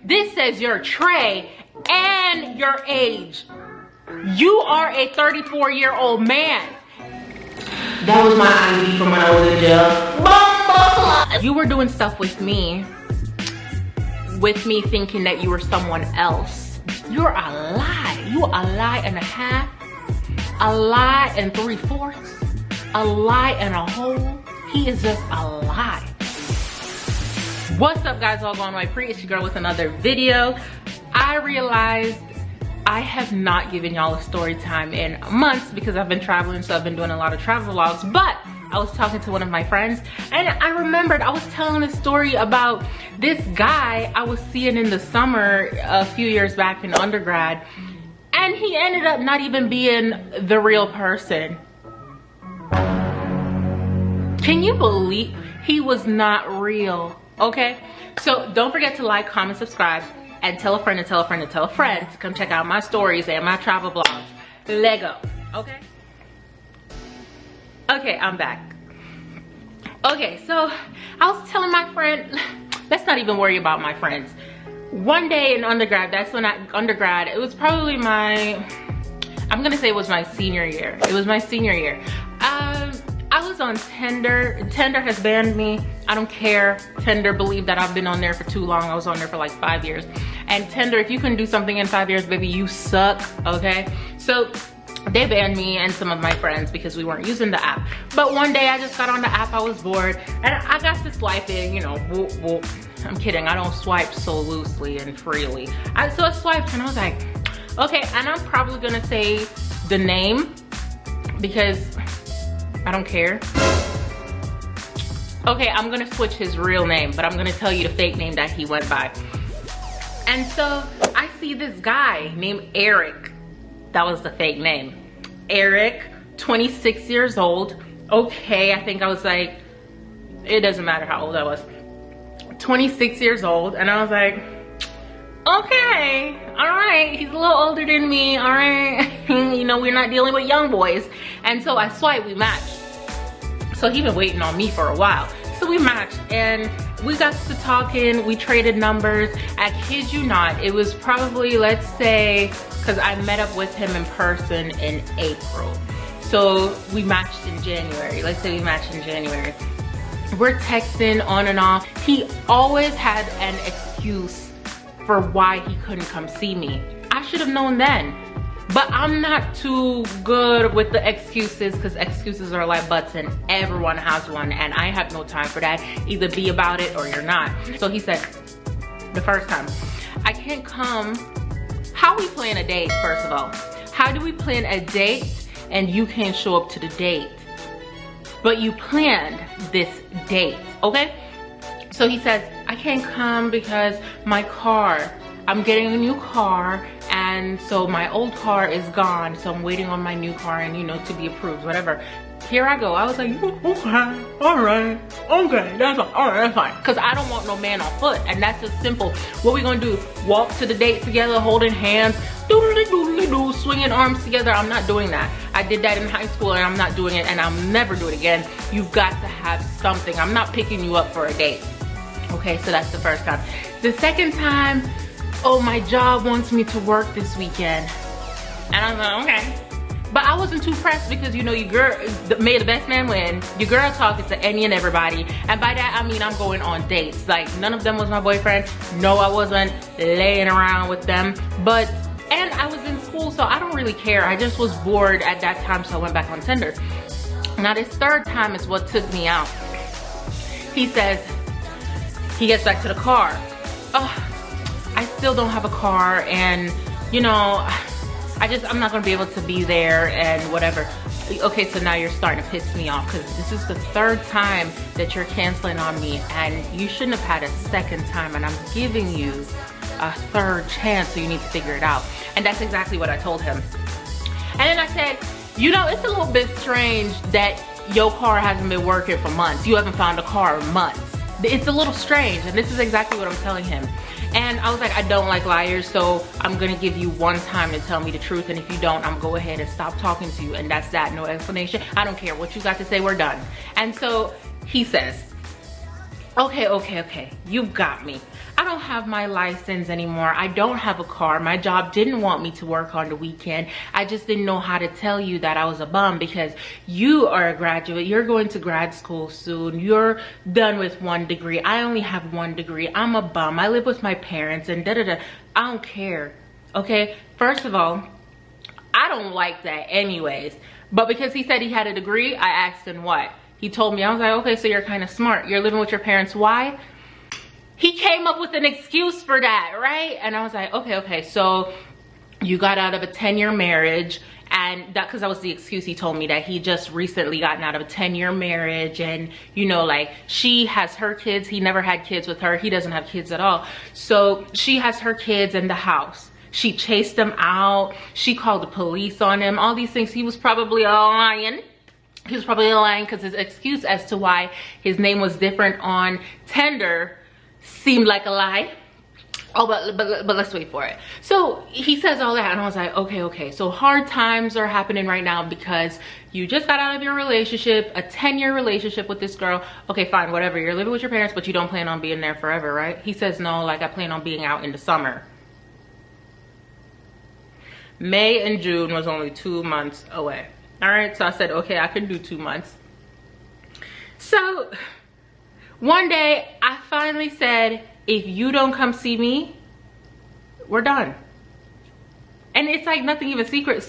This says your Trey and your age. You are a 34-year-old man. That was my ID from when I was in jail. You were doing stuff with me thinking that you were someone else. You're a lie. You a lie and a half, a lie and 3/4, a lie and a whole. He is just a lie. What's up, guys? All going my pre. It's your girl with another video. I realized I have not given y'all a story time in months because I've been traveling, so I've been doing a lot of travel vlogs. But I was talking to one of my friends and I remembered I was telling a story about this guy I was seeing in the summer a few years back in undergrad, and he ended up not even being the real person. Can you believe he was not real? Okay, so don't forget to like, comment, subscribe, and tell a friend and tell a friend and tell a friend to come check out my stories and my travel vlogs. Lego, okay? Okay, I'm back. Okay, so I was telling my friend, let's not even worry about my friends. One day in undergrad, it was probably I'm gonna say it was my senior year. It was my senior year. I was on Tinder. Tinder has banned me. I don't care. Tinder believed that I've been on there for too long. I was on there for like 5 years. And Tinder, if you couldn't do something in 5 years, baby, you suck, okay? So they banned me and some of my friends because we weren't using the app. But one day I just got on the app, I was bored, and I got to swiping, you know, whoop, whoop. I'm kidding, I don't swipe so loosely and freely. So I swiped and I was like, okay, and I'm probably gonna say the name because I don't care. Okay, I'm gonna switch his real name, but I'm gonna tell you the fake name that he went by. And so I see this guy named Eric. That was the fake name. Eric, 26 years old. Okay, I think I was like, it doesn't matter how old I was. 26 years old, and I was like, okay, all right, he's a little older than me, all right. You know, we're not dealing with young boys. And so I swiped, we matched. So he been waiting on me for a while. So we matched and we got to talking, we traded numbers. I kid you not, it was probably, let's say, because I met up with him in person in April. So we matched in January. Let's say we matched in January. We're texting on and off. He always had an excuse for why he couldn't come see me. I should have known then. But I'm not too good with the excuses because excuses are like butts and everyone has one, and I have no time for that. Either be about it or you're not. So he said, the first time, I can't come. How we plan a date, first of all? How do we plan a date and you can't show up to the date? But you planned this date, okay? So he says, I can't come because my car, I'm getting a new car, and so my old car is gone, so I'm waiting on my new car and, you know, to be approved, whatever. Here I go. I was like, okay, all right, okay, that's all right, that's fine. Because I don't want no man on foot, and that's just simple. What we gonna do? Walk to the date together, holding hands, doodly doodly doo, swinging arms together? I'm not doing that. I did that in high school, and I'm not doing it, and I'll never do it again. You've got to have something. I'm not picking you up for a date. Okay, so that's the first time. The second time, oh, my job wants me to work this weekend. And I was like, okay. But I wasn't too pressed because, you know, your girl, may the best man win. Your girl talking to any and everybody. And by that, I mean I'm going on dates. Like, none of them was my boyfriend. No, I wasn't laying around with them. And I was in school, so I don't really care. I just was bored at that time, so I went back on Tinder. Now, this third time is what took me out. He says, he gets back to the car. Oh, I still don't have a car, and you know, I'm not gonna be able to be there and whatever. Okay, so now you're starting to piss me off because this is the third time that you're canceling on me, and you shouldn't have had a second time, and I'm giving you a third chance, so you need to figure it out. And that's exactly what I told him. And then I said, you know, it's a little bit strange that your car hasn't been working for months. You haven't found a car in months. It's a little strange, and this is exactly what I'm telling him. And I was like, I don't like liars, so I'm gonna give you one time to tell me the truth, and if you don't, I'm gonna go ahead and stop talking to you, and that's that, no explanation. I don't care what you got to say, we're done. And so he says, Okay. You've got me. I don't have my license anymore. I don't have a car. My job didn't want me to work on the weekend. I just didn't know how to tell you that I was a bum because you are a graduate. You're going to grad school soon. You're done with 1 degree. I only have 1 degree. I'm a bum. I live with my parents and da-da-da. I don't care. Okay? First of all, I don't like that anyways. But because he said he had a degree, I asked him what. He told me, I was like, okay, so you're kind of smart. You're living with your parents. Why? He came up with an excuse for that, right? And I was like, okay. So you got out of a 10-year marriage, and that, because that was the excuse he told me, that he just recently gotten out of a 10-year marriage, and you know, like, she has her kids. He never had kids with her. He doesn't have kids at all. So she has her kids in the house. She chased him out. She called the police on him. All these things. He was probably lying. He was probably lying because his excuse as to why his name was different on Tinder seemed like a lie. Oh, but let's wait for it. So he says all that, and I was like, okay. So hard times are happening right now because you just got out of your relationship, a 10-year relationship with this girl. Okay, fine, whatever. You're living with your parents, but you don't plan on being there forever, right? He says, no, like, I plan on being out in the summer. May and June was only 2 months away. All right, so I said, okay, I can do 2 months. So one day I finally said, if you don't come see me, we're done. And it's like nothing even secret.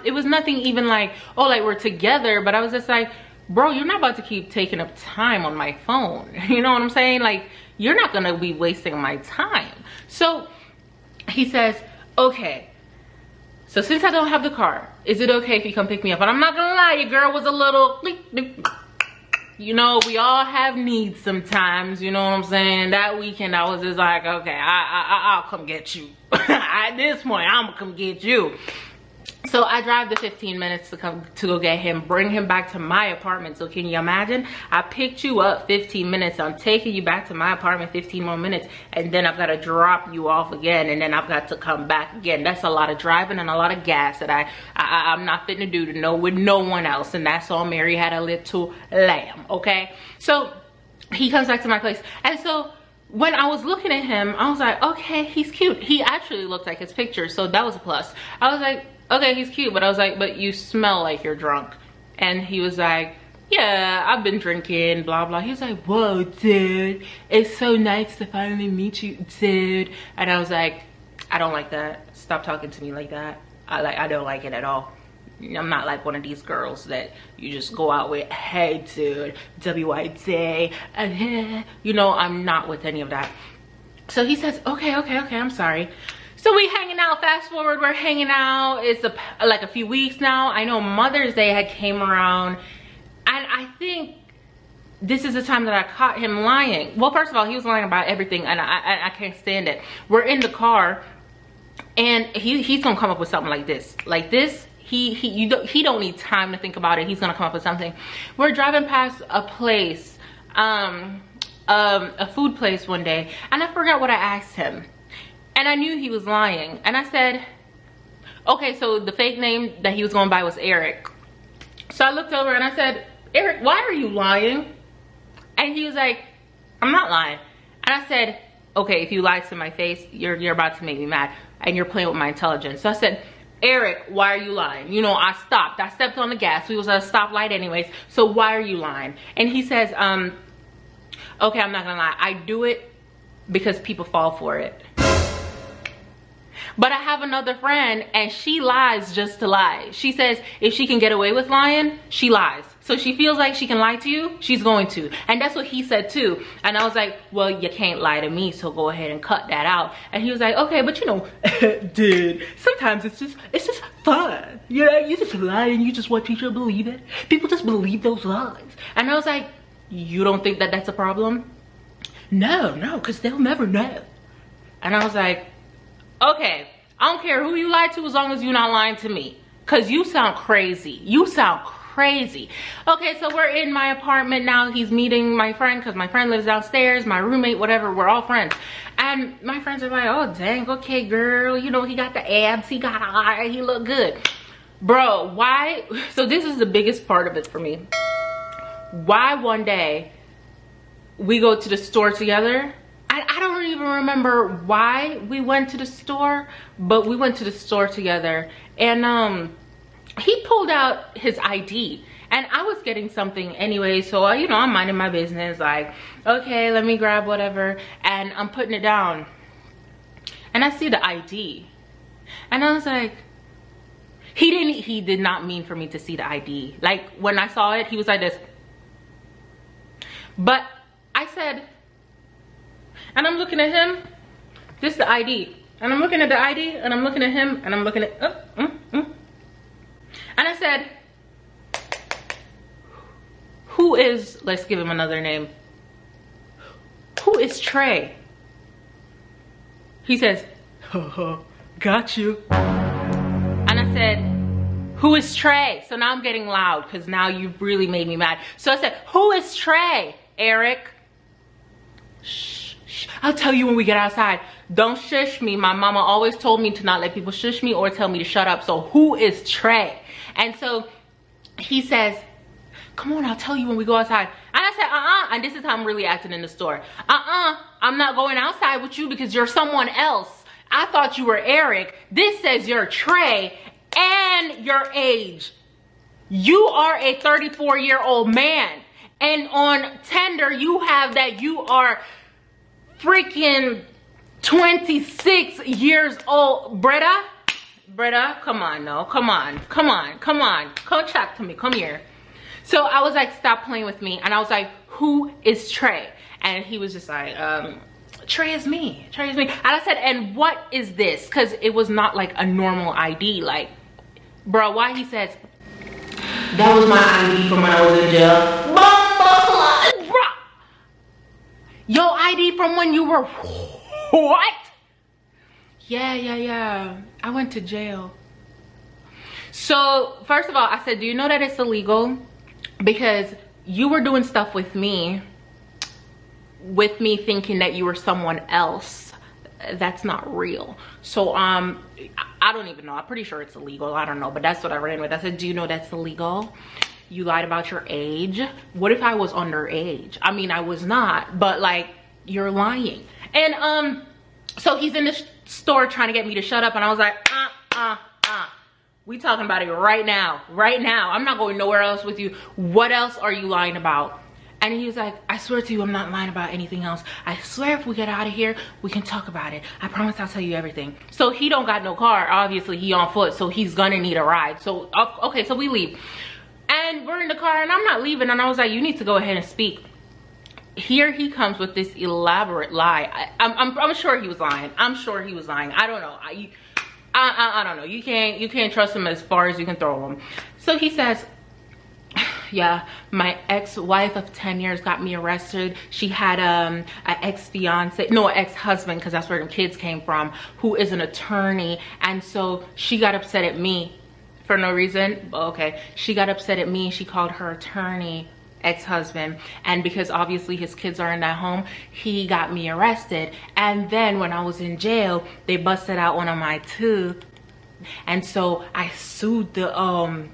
It was nothing even like, oh, like we're together, but I was just like, bro, you're not about to keep taking up time on my phone. You know what I'm saying? Like, you're not gonna be wasting my time. So he says, okay, so since I don't have the car, is it okay if you come pick me up? And I'm not gonna lie, your girl was a little, you know, we all have needs sometimes, you know what I'm saying? That weekend I was just like, okay, I'll come get you. At this point, I'm gonna come get you. So I drive the 15 minutes to go get him, bring him back to my apartment. So can you imagine? I picked you up 15 minutes. I'm taking you back to my apartment 15 more minutes. And then I've got to drop you off again. And then I've got to come back again. That's a lot of driving and a lot of gas that I'm not fitting to do with no one else. And that's all Mary had a little lamb, okay? So he comes back to my place. And so when I was looking at him, I was like, okay, he's cute. He actually looked like his picture. So that was a plus. I was like, okay, he's cute, but I was like, but you smell like you're drunk. And he was like, yeah, I've been drinking, blah, blah. He was like, whoa, dude, it's so nice to finally meet you, dude. And I was like, I don't like that. Stop talking to me like that. I don't like it at all. I'm not like one of these girls that you just go out with, hey, dude, W-I-D, you know, I'm not with any of that. So he says, okay, I'm sorry. So we hanging out, fast forward, we're hanging out. It's like a few weeks now. I know Mother's Day had came around, and I think this is the time that I caught him lying. Well, first of all, he was lying about everything, and I can't stand it. We're in the car, and he's gonna come up with something like this. He don't need time to think about it. He's gonna come up with something. We're driving past a place, a food place one day, and I forgot what I asked him. And I knew he was lying. And I said, okay, so the fake name that he was going by was Eric. So I looked over and I said, Eric, why are you lying? And he was like, I'm not lying. And I said, okay, if you lied to my face, you're about to make me mad. And you're playing with my intelligence. So I said, Eric, why are you lying? You know, I stopped. I stepped on the gas. We was at a stoplight anyways. So why are you lying? And he says, okay, I'm not gonna lie. I do it because people fall for it. But I have another friend, and she lies just to lie. She says if she can get away with lying, she lies. So she feels like she can lie to you, she's going to. And that's what he said too. And I was like, well, you can't lie to me, so go ahead and cut that out. And he was like, okay, but you know, dude, sometimes it's just fun. You know, you just lie and you just want people to believe it. People just believe those lies. And I was like, you don't think that that's a problem? No, because they'll never know. And I was like, okay, I don't care who you lie to as long as you're not lying to me. Because you sound crazy. You sound crazy. Okay, so we're in my apartment now. He's meeting my friend because my friend lives downstairs. My roommate, whatever. We're all friends. And my friends are like, oh, dang, okay, girl. You know, he got the abs. He got eye. He look good. Bro, why? So this is the biggest part of it for me. Why one day we go to the store together. I don't even remember why we went to the store, but we went to the store together, and he pulled out his ID, and I was getting something anyway, so you know, I'm minding my business, like, okay, let me grab whatever, and I'm putting it down, and I see the ID, and I was like, he did not mean for me to see the ID. Like, when I saw it, he was like this, but I said, and I'm looking at him, this is the ID, and I'm looking at the ID, and I'm looking at him, and I'm looking at, and I said, who is, let's give him another name, who is Trey? He says, got you. And I said, who is Trey? So now I'm getting loud, because now you've really made me mad. So I said, who is Trey, Eric? Shh. I'll tell you when we get outside. Don't shush me. My mama always told me to not let people shush me or tell me to shut up. So who is Trey? And so he says, come on, I'll tell you when we go outside. And I said, and this is how I'm really acting in the store. I'm not going outside with you because you're someone else. I thought you were Eric. This says you're Trey and your age. You are a 34-year-old man. And on Tinder, you have that you are freaking 26 years old. Bretta, come on, no, come on, come chat to me, come here. So I was like, stop playing with me. And I was like, who is Trey? And he was just like, Trey is me, And I said, and what is this? Because it was not like a normal ID. Like, bro, why? He says, that was my ID from when I was in jail. Your ID from when you were what? Yeah. I went to jail. So first of all, I said, do you know that it's illegal? Because you were doing stuff with me thinking that you were someone else. That's not real. So I don't even know. I'm pretty sure it's illegal. I don't know, but that's what I ran with. I said, do you know that's illegal? You lied about your age. What if I was underage? I mean, I was not, but like, you're lying. And so he's in the store trying to get me to shut up, and I was like, we talking about it right now. I'm not going nowhere else with you. What else are you lying about? And he was like, I swear to you, I'm not lying about anything else. I swear if we get out of here, we can talk about it. I promise I'll tell you everything. So he don't got no car. Obviously, he on foot, so he's gonna need a ride. So, okay, so we leave. And we're in the car, and I'm not leaving. And I was like, you need to go ahead and speak. Here he comes with this elaborate lie. I'm sure he was lying. I don't know. I don't know. You can't trust him as far as you can throw him. So he says, yeah, my ex-wife of 10 years got me arrested. She had an ex-husband, because that's where the kids came from, who is an attorney. And so she got upset at me for no reason. Okay, she got upset at me. She called her attorney ex-husband, and because obviously his kids are in that home, he got me arrested. And then when I was in jail, they busted out one of my teeth, and so I sued the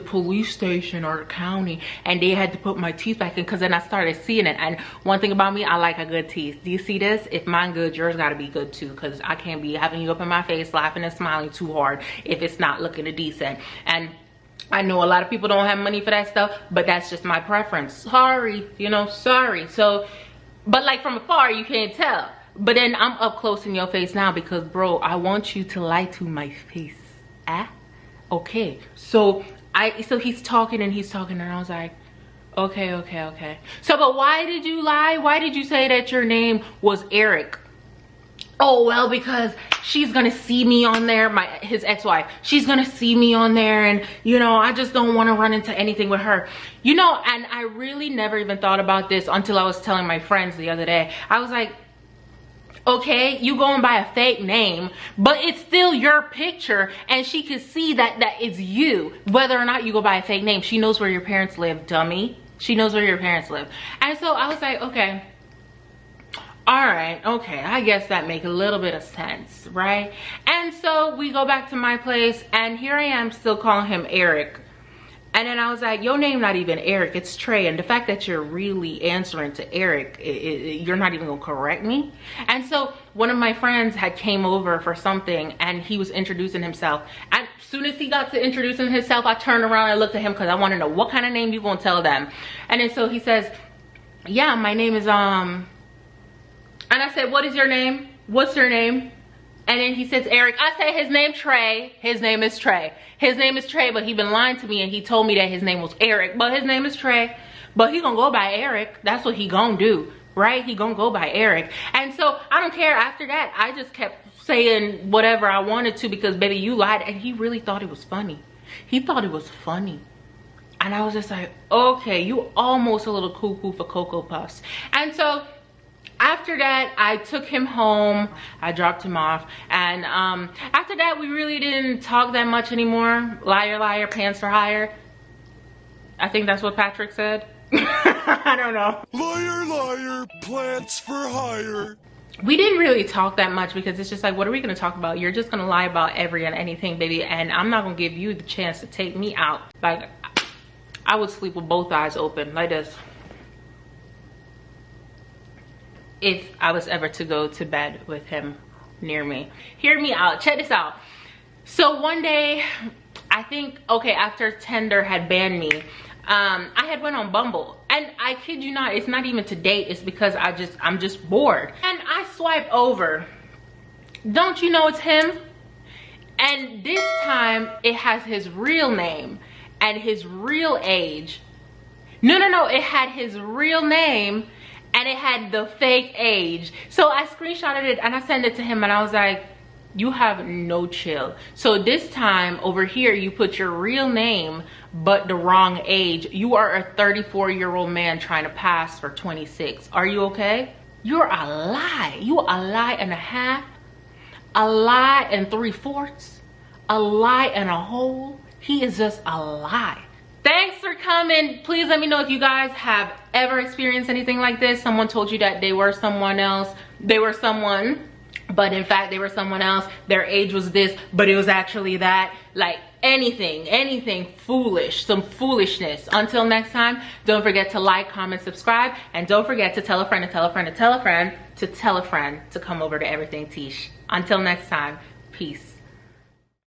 police station or the county, and they had to put my teeth back in, because then I started seeing it. And one thing about me, I like a good teeth. Do you see this? If mine good, yours got to be good too, because I can't be having you up in my face laughing and smiling too hard if it's not looking decent. And I know a lot of people don't have money for that stuff, but that's just my preference. Sorry, you know, sorry. So, but like from afar, you can't tell. But then I'm up close in your face now because, bro, I want you to lie to my face. Okay. So he's talking and I was like, okay. So, but why did you lie? Why did you say that your name was Eric? Oh, well, because she's gonna see me on there, his ex-wife. She's gonna see me on there, and you know, I just don't want to run into anything with her. You know, and I really never even thought about this until I was telling my friends the other day. I was like, okay, you going by a fake name, but it's still your picture, and she can see that it's you, whether or not you go by a fake name. She knows where your parents live, dummy. She knows where your parents live. And so I was like, okay. All right, okay, I guess that makes a little bit of sense, right? And so we go back to my place, and here I am still calling him Eric. And then I was like, your name not even Eric, it's Trey. And the fact that you're really answering to Eric, you're not even gonna correct me. And so one of my friends had came over for something and he was introducing himself. And as soon as he got to introducing himself, I turned around and looked at him because I want to know what kind of name you gonna tell them. And then so he says, yeah, my name is, and I said, what is your name? What's your name? And then he says, Eric. I said, his name Trey. His name is Trey. His name is Trey, but he been lying to me and he told me that his name was Eric, but his name is Trey. But he gonna go by Eric. That's what he gonna do, right? He gonna go by Eric. And so I don't care. After that, I just kept saying whatever I wanted to because baby, you lied. And he really thought it was funny. He thought it was funny. And I was just like, okay, you almost a little cuckoo for Cocoa Puffs. And so after that, I took him home, I dropped him off, and after that, we really didn't talk that much anymore. Liar, liar, pants for hire. I think that's what Patrick said. I don't know. Liar, liar, plants for hire. We didn't really talk that much because it's just like, what are we gonna talk about? You're just gonna lie about every and anything, baby, and I'm not gonna give you the chance to take me out. Like, I would sleep with both eyes open, like this. If I was ever to go to bed with him near me. Hear me out, check this out. So one day, I think, okay, after Tinder had banned me, I had went on Bumble. And I kid you not, it's not even to date, it's because I'm just bored. And I swipe over. Don't you know it's him? And this time, it has his real name and his real age. No, it had his real name and it had the fake age. So I screenshotted it and I sent it to him and I was like, you have no chill. So this time over here, you put your real name, but the wrong age. You are a 34-year-old man trying to pass for 26. Are you okay? You're a lie. You a lie and a half, a lie and 3/4, a lie and a whole. He is just a lie. Thanks for coming. Please let me know if you guys have ever experienced anything like this. Someone told you that they were someone else. They were someone, but in fact they were someone else. Their age was this, but it was actually that. Like anything foolish, some foolishness. Until next time, don't forget to like, comment, subscribe, and don't forget to tell a friend to tell a friend to tell a friend to tell a friend to come over to Everything Teash. Until next time, peace.